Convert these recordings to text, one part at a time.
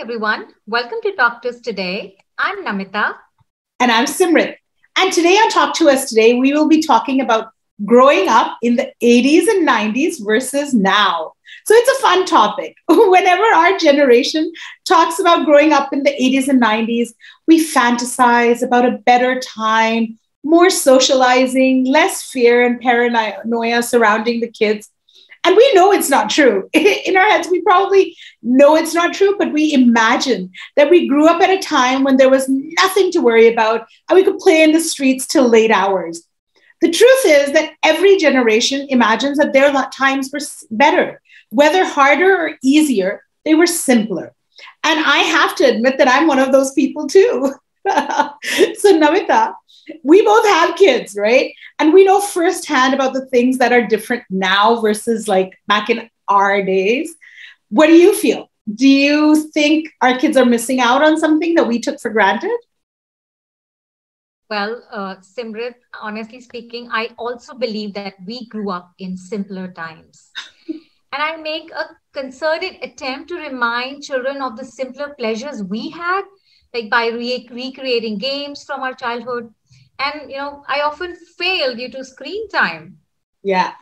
everyone. Welcome to Talk to Us Today. I'm Namita. And I'm Simrit. And today on Talk to Us Today, we will be talking about growing up in the 80s and 90s versus now. So it's a fun topic. Whenever our generation talks about growing up in the 80s and 90s, we fantasize about a better time, more socializing, less fear and paranoia surrounding the kids. And we know it's not true. In our heads, we probably know it's not true, but we imagine that we grew up at a time when there was nothing to worry about and we could play in the streets till late hours. The truth is that every generation imagines that their times were better. Whether harder or easier, they were simpler. And I have to admit that I'm one of those people too. So Namita, we both have kids, right? And we know firsthand about the things that are different now versus like back in our days. What do you feel? Do you think our kids are missing out on something that we took for granted? Well, Simrit, honestly speaking, I also believe that we grew up in simpler times. And I make a concerted attempt to remind children of the simpler pleasures we had, like by recreating games from our childhood. And, I often fail due to screen time. Yeah.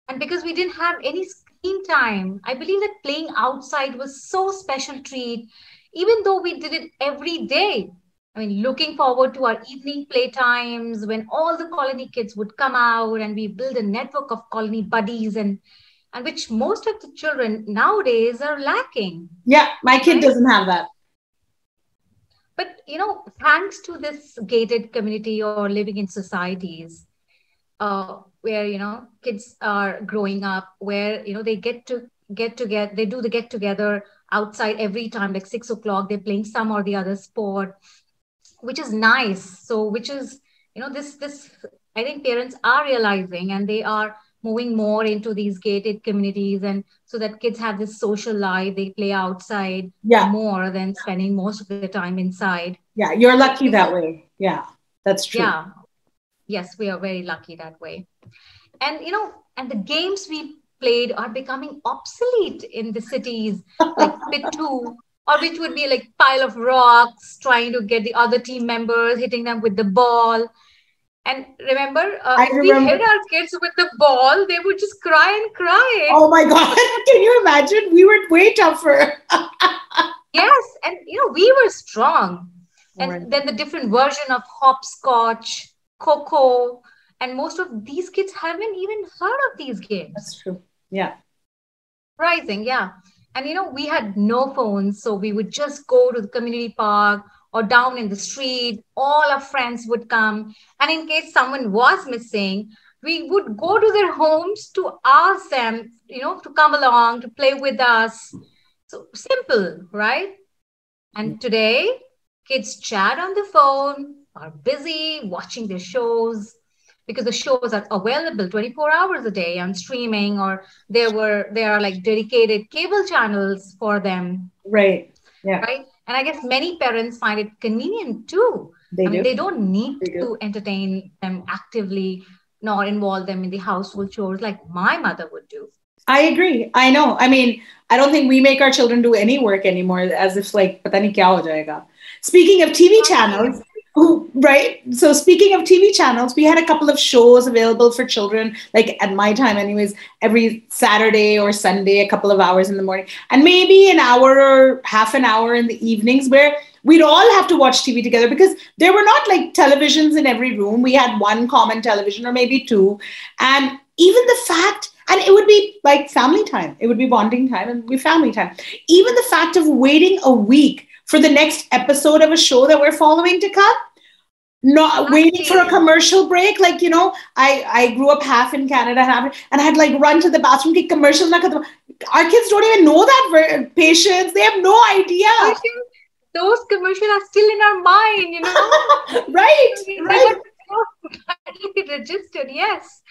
And because we didn't have any screen time, I believe that playing outside was so special treat, even though we did it every day. I mean, looking forward to our evening playtimes when all the colony kids would come out and we build a network of colony buddies and which most of the children nowadays are lacking. Yeah, my kid doesn't have that. But, thanks to this gated community or living in societies where, kids are growing up, where, they get together, they do the get together outside every time, like 6 o'clock, they're playing some or the other sport, which is nice. So, which is, this, I think parents are realizing and they are moving more into these gated communities and so that kids have this social life, they play outside more than spending most of their time inside. Yeah, you're lucky that way. Yeah, that's true. Yeah. Yes, we are very lucky that way. And, and the games we played are becoming obsolete in the cities, like Pit 2, or which would be like pile of rocks, trying to get the other team members, hitting them with the ball. And remember, if we hit our kids with the ball, they would just cry and cry. Oh my God. Can you imagine? We were way tougher. Yes. And, we were strong. And then the different version of hopscotch, Coco, and most of these kids haven't even heard of these games. That's true. Yeah. Surprising. Yeah. And, we had no phones. So we would just go to the community park or down in the street, all our friends would come. And in case someone was missing, we would go to their homes to ask them, to come along, to play with us. So simple, right? And today, kids chat on the phone, are busy watching their shows because the shows are available 24 hours a day on streaming, or there are like dedicated cable channels for them. Right. Yeah. Right. And I guess many parents find it convenient too. They don't need to entertain them actively nor involve them in the household chores like my mother would do. I agree. I know. I mean, I don't think we make our children do any work anymore, as if like, pata nahi kya ho jayega. Speaking of TV channels, right? So speaking of TV channels, we had a couple of shows available for children, like at my time anyways, every Saturday or Sunday, a couple of hours in the morning, and maybe an hour or half an hour in the evenings where we'd all have to watch TV together because there were not like televisions in every room. We had one common television or maybe two. And even the fact, and it would be like family time, it would be bonding time and be family time. Even the fact of waiting a week for the next episode of a show that we're following to come, not waiting for a commercial break. Like, I grew up half in Canada, and I had like run to the bathroom, get commercial. Our kids don't even know that patience. They have no idea. Those commercials are still in our mind, Right. Right. It registered, yes.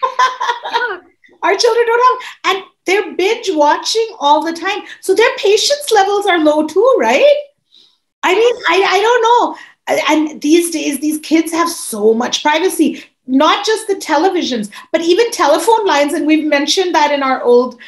Yeah. Our children don't have, and they're binge watching all the time. So their patience levels are low too, right? I mean, I don't know. And these days, these kids have so much privacy, not just the televisions, but even telephone lines. And we've mentioned that in our old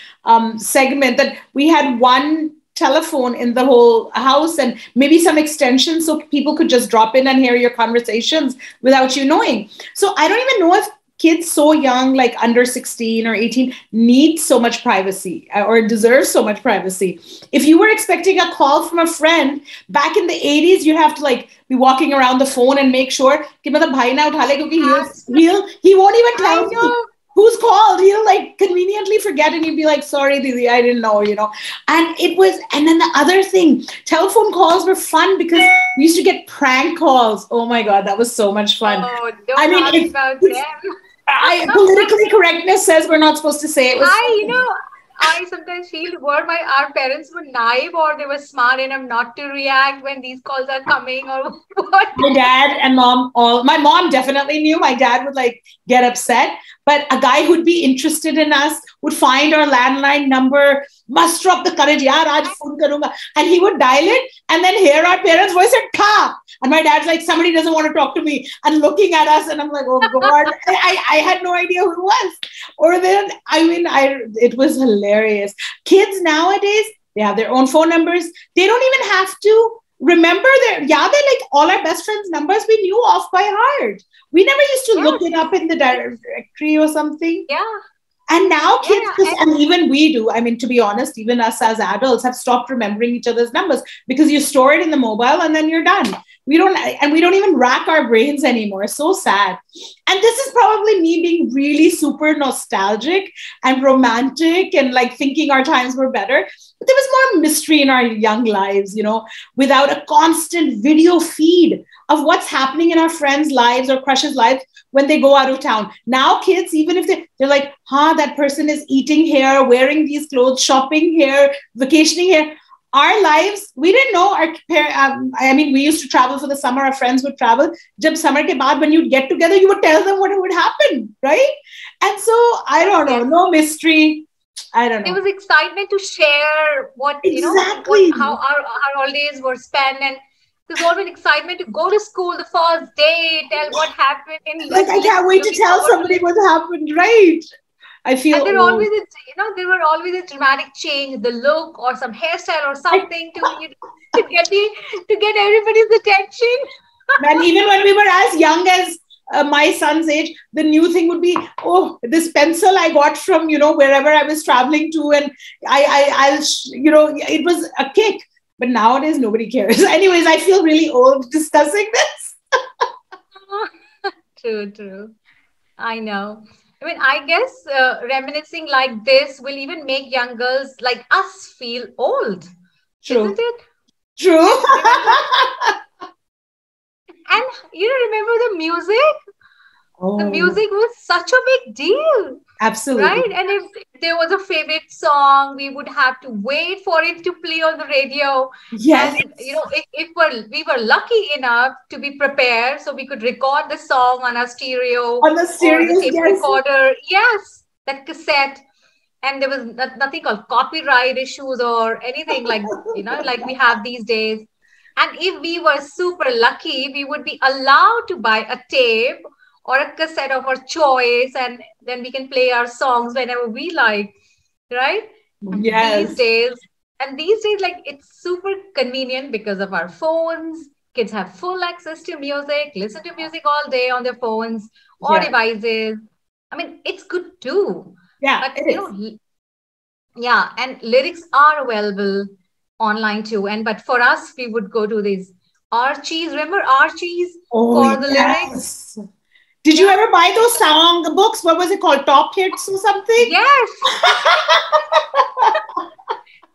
segment that we had one telephone in the whole house and maybe some extensions so people could just drop in and hear your conversations without you knowing. So I don't even know if kids so young, like under 16 or 18, need so much privacy or deserve so much privacy. If you were expecting a call from a friend back in the 80s, you have to like be walking around the phone and make sure कि मतलब भाई ना उठा ले क्योंकि he won't even tell I me know. who's called. He'll like conveniently forget and you'd be like, sorry, Didi, I didn't know, you know. And then the other thing, telephone calls were fun because we used to get prank calls. Oh my God, that was so much fun. Oh, I don't mean, ask about them. politically correctness says we're not supposed to say it was fun. I sometimes feel were our parents were naive or they were smart enough not to react when these calls are coming or what. My dad and mom, my mom definitely knew. My dad would like get upset, but a guy who'd be interested in us would find our landline number, muster up the courage, yaar, aaj phone karunga, and he would dial it and then hear our parents' voice and Kha. And my dad's like, somebody doesn't want to talk to me, and looking at us, and I'm like, oh God, I had no idea who it was. Or then, it was hilarious. Kids nowadays, they have their own phone numbers. They don't even have to remember they're like all our best friends' numbers we knew off by heart. We never used to look it up in the directory or something. Yeah. And now kids, and even we do, I mean, to be honest, even us as adults have stopped remembering each other's numbers because you store it in the mobile and then you're done. We don't even rack our brains anymore. So sad. And this is probably me being really super nostalgic and romantic and like thinking our times were better. But there was more mystery in our young lives, you know, without a constant video feed of what's happening in our friends' lives or crushes' lives when they go out of town. Now kids, even if they're like, that person is eating here, wearing these clothes, shopping here, vacationing here. Our lives, we didn't know. We used to travel for the summer. Our friends would travel. Jab summer ke baad, when you'd get together, you would tell them what would happen, right? And so, I don't know, no mystery. I don't know. There was excitement to share what, exactly. How our holidays were spent. And there's always excitement to go to school the first day, tell what happened. And like, I can't wait to tell somebody what happened, right? I feel and there were always a dramatic change, the look or some hairstyle or something to get everybody's attention. And even when we were as young as my son's age, the new thing would be, this pencil I got from, wherever I was traveling to, and it was a kick. But nowadays, nobody cares. Anyways, I feel really old discussing this. True. I know. I mean, I guess reminiscing like this will even make young girls like us feel old. True. Isn't it? True. And remember the music? Oh. The music was such a big deal. Absolutely. Right? And if there was a favorite song, we would have to wait for it to play on the radio. Yes. And, if we were lucky enough to be prepared, so we could record the song on a stereo. On the stereo, tape recorder. Yes, that cassette. And there was nothing called copyright issues or anything like, like we have these days. And if we were super lucky, we would be allowed to buy a tape or a cassette of our choice, and then we can play our songs whenever we like, right? Yes. These days, like, it's super convenient because of our phones. Kids have full access to music, listen to music all day on their phones or devices. I mean, it's good too. Yeah, but and lyrics are available online too. But for us, we would go to these Archies. Remember Archies for the lyrics? Did you ever buy those song books? What was it called? Top Hits or something? Yes.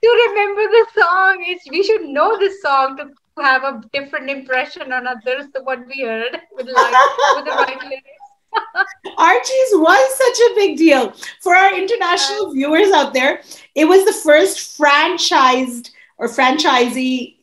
To remember the song, we should know the song to have a different impression on others than what we heard with the right lyrics. Archie's was such a big deal. For our international viewers out there, it was the first franchised or franchisee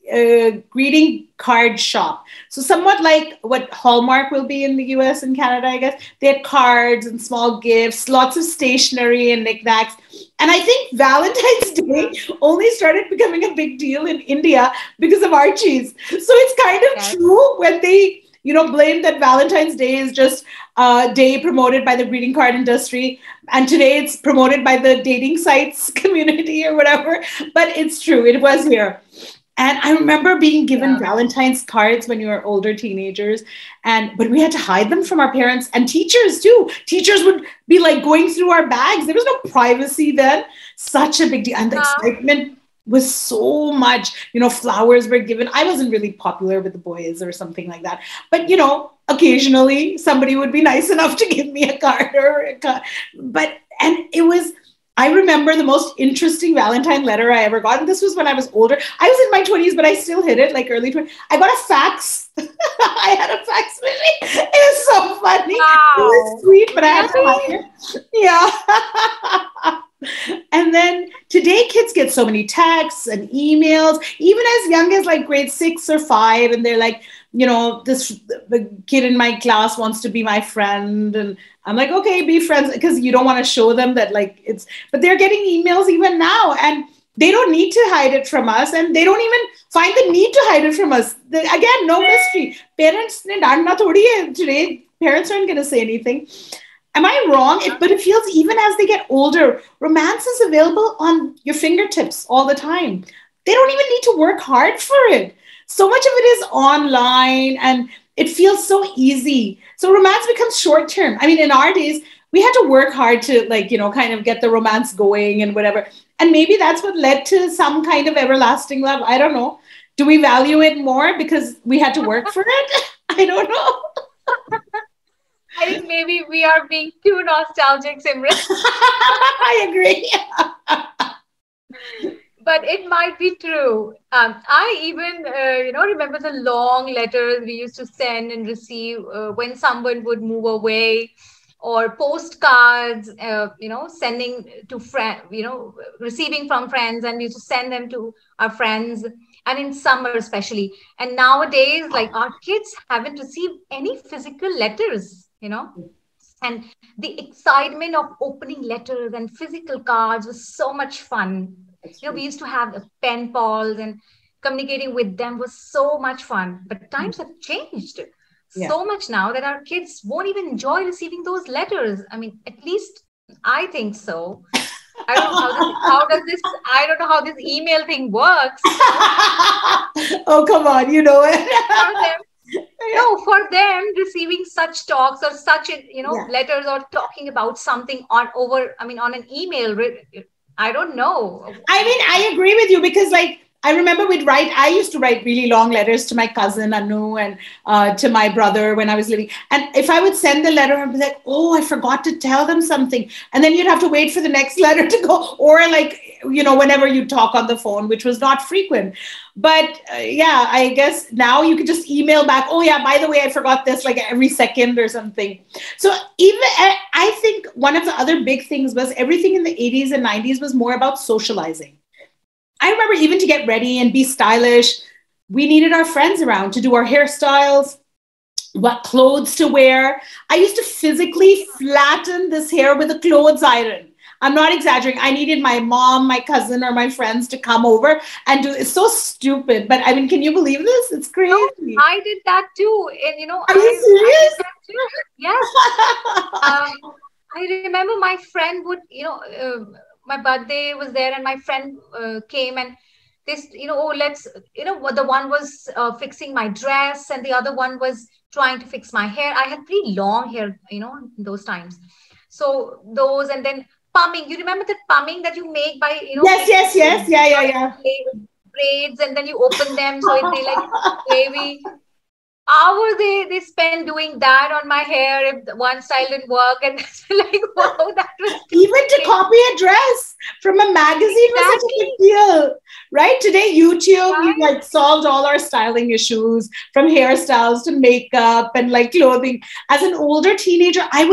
greeting card shop. So somewhat like what Hallmark will be in the US and Canada, I guess. They had cards and small gifts, lots of stationery and knickknacks. And I think Valentine's Day only started becoming a big deal in India because of Archie's. So it's kind of true when they blamed that Valentine's Day is just a day promoted by the greeting card industry. And today it's promoted by the dating sites community or whatever. But it's true. It was here. And I remember being given Yeah. Valentine's cards when you were older teenagers, but we had to hide them from our parents and teachers too. Teachers would be like going through our bags. There was no privacy then. Such a big deal. And the excitement was so much. Flowers were given. I wasn't really popular with the boys or something like that. But, occasionally somebody would be nice enough to give me a card and it was, I remember the most interesting Valentine letter I ever got. And this was when I was older. I was in my 20s, but I still hit it, like early 20s. I got a fax. I had a fax machine. It was so funny. Wow. It was sweet, but I had to hide it. Yeah. And then today, kids get so many texts and emails, even as young as like grade 6 or 5. And they're like, the kid in my class wants to be my friend. And I'm like, okay, be friends, because you don't want to show them that but they're getting emails even now, and they don't need to hide it from us, and they don't even find the need to hide it from us. Again, no mystery. Parents ne daanna thodi hai today. Parents aren't going to say anything. Am I wrong? But it feels even as they get older, romance is available on your fingertips all the time. They don't even need to work hard for it. So much of it is online and it feels so easy. So romance becomes short term. I mean, in our days, we had to work hard to kind of get the romance going and whatever. And maybe that's what led to some kind of everlasting love. I don't know. Do we value it more because we had to work for it? I don't know. I think maybe we are being too nostalgic, Simrit. I agree. But it might be true. I even, remember the long letters we used to send and receive when someone would move away, or postcards, sending to friends, receiving from friends, and we used to send them to our friends, and in summer especially. And nowadays, like, our kids haven't received any physical letters, and the excitement of opening letters and physical cards was so much fun. We used to have pen pals, and communicating with them was so much fun. But times have changed so much now that our kids won't even enjoy receiving those letters. I mean, at least I think so. I don't know I don't know how this email thing works. Oh, come on, you know it. For them, receiving such talks or such, letters, or talking about something on an email, I don't know. I mean, I agree with you, because I remember I used to write really long letters to my cousin Anu and to my brother when I was living. And if I would send the letter, I'd be like, oh, I forgot to tell them something. And then you'd have to wait for the next letter to go, or whenever you talk on the phone, which was not frequent. But I guess now you could just email back, oh yeah, by the way, I forgot this, like every second or something. So even I think one of the other big things was everything in the 80s and 90s was more about socializing. I remember even to get ready and be stylish, we needed our friends around to do our hairstyles, what clothes to wear. I used to physically flatten this hair with a clothes iron. I'm not exaggerating. I needed my mom, my cousin, or my friends to come over and do it. It's so stupid. But I mean, can you believe this? It's crazy. No, I did that too. And, Are you serious? Yes. I remember my friend would, my birthday was there, and my friend came, and this, the one was fixing my dress, and the other one was trying to fix my hair. I had pretty long hair, those times. So those, and then pumming. You remember the pumming that you make by, Yes. Yeah. Braids, and then you open them so they like wavy. Hours they spend doing that on my hair if one style didn't work, and like, wow, that was even to copy a dress from a magazine was such a big deal, right? Today, YouTube, we solved all our styling issues, from hairstyles to makeup and clothing. As an older teenager, I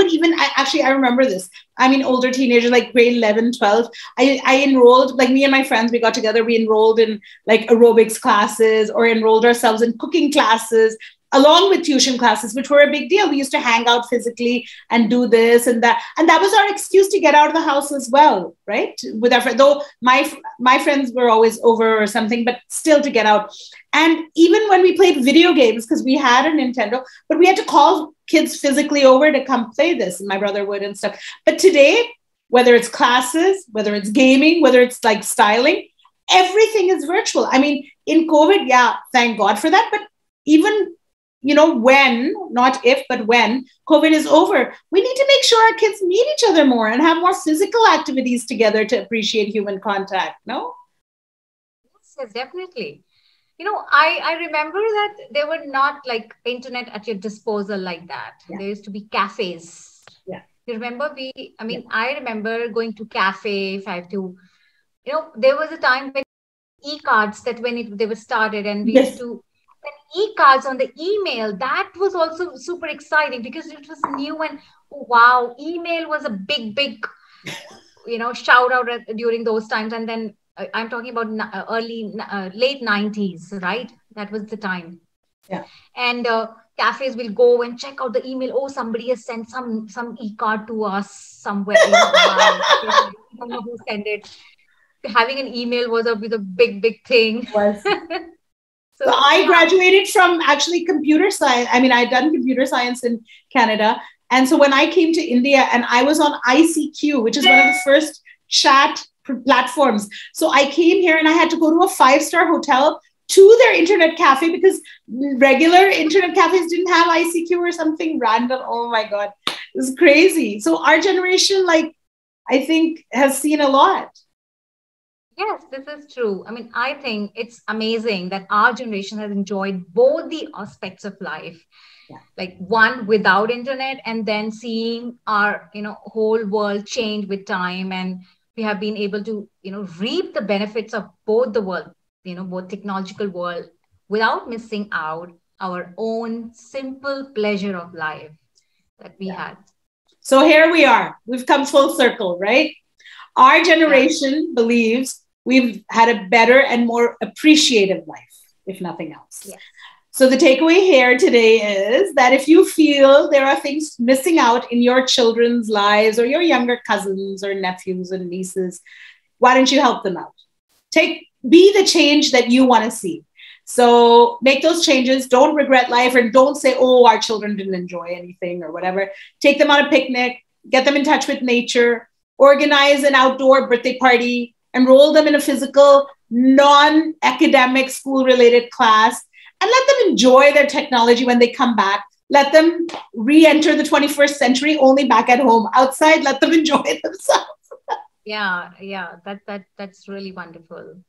remember this. I mean, older teenager, like grade 11, 12, I enrolled, me and my friends, we got together, we enrolled in aerobics classes, or enrolled ourselves in cooking classes. along with tuition classes, which were a big deal. We used to hang out physically and do this and that. And that was our excuse to get out of the house as well, right? With our friends, though my friends were always over or something, but still to get out. And even when we played video games, because we had a Nintendo, but we had to call kids physically over to come play this, and my brother would and stuff. But today, whether it's classes, whether it's gaming, whether it's like styling, everything is virtual. I mean, in COVID, yeah, thank God for that. But even, when, not if, but when COVID is over, we need to make sure our kids meet each other more and have more physical activities together to appreciate human contact, no? Yes, definitely. I remember that there were not like internet at your disposal like that. Yeah. There used to be cafes. Yeah. You remember I remember going to cafe if I have to, there was a time when e-cards that they were started and we used to send e-cards on the email. That was also super exciting because it was new and wow, email was a big, shout out during those times. And then I'm talking about late 90s, right? That was the time. Yeah. And cafes will go and check out the email. Oh, somebody has sent some e-card to us somewhere. Wow. I don't know who sent it. Having an email was a big thing. Was. So I graduated from actually computer science. I mean, I'd done computer science in Canada. And so when I came to India and I was on ICQ, which is one of the first chat platforms. So I came here and I had to go to a 5-star hotel to their internet cafe because regular internet cafes didn't have ICQ or something random. Oh my God, it was crazy. So our generation, I think, has seen a lot. Yes, this is true. I mean, I think it's amazing that our generation has enjoyed both the aspects of life, like one without internet and then seeing our, whole world change with time. And we have been able to, reap the benefits of both the world, both technological world without missing out our own simple pleasure of life that we had. So here we are. We've come full circle, right? Our generation believes we've had a better and more appreciative life, if nothing else. Yes. So the takeaway here today is that if you feel there are things missing out in your children's lives or your younger cousins or nephews and nieces, why don't you help them out? Be the change that you want to see. So make those changes. Don't regret life and don't say, oh, our children didn't enjoy anything or whatever. Take them on a picnic, get them in touch with nature, organize an outdoor birthday party, enroll them in a physical, non-academic school-related class, and let them enjoy their technology when they come back. Let them re-enter the 21st century only back at home. Outside, let them enjoy themselves. Yeah, that's really wonderful.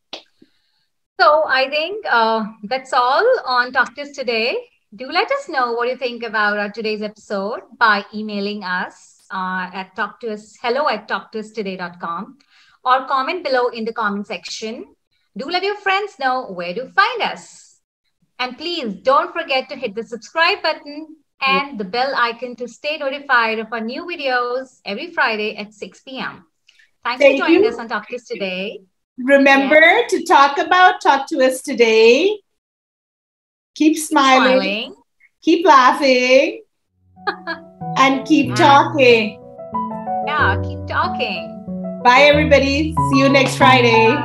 So I think that's all on TalkTous today. Do let us know what you think about our today's episode by emailing us at hello@talktoustoday.com or comment below in the comment section. Do let your friends know where to find us. And please don't forget to hit the subscribe button and the bell icon to stay notified of our new videos every Friday at 6 p.m. Thanks for joining us on TalkTous today. Remember to talk to us today. Keep smiling. Keep laughing. And keep talking. Yeah, keep talking. Bye, everybody. See you next Friday.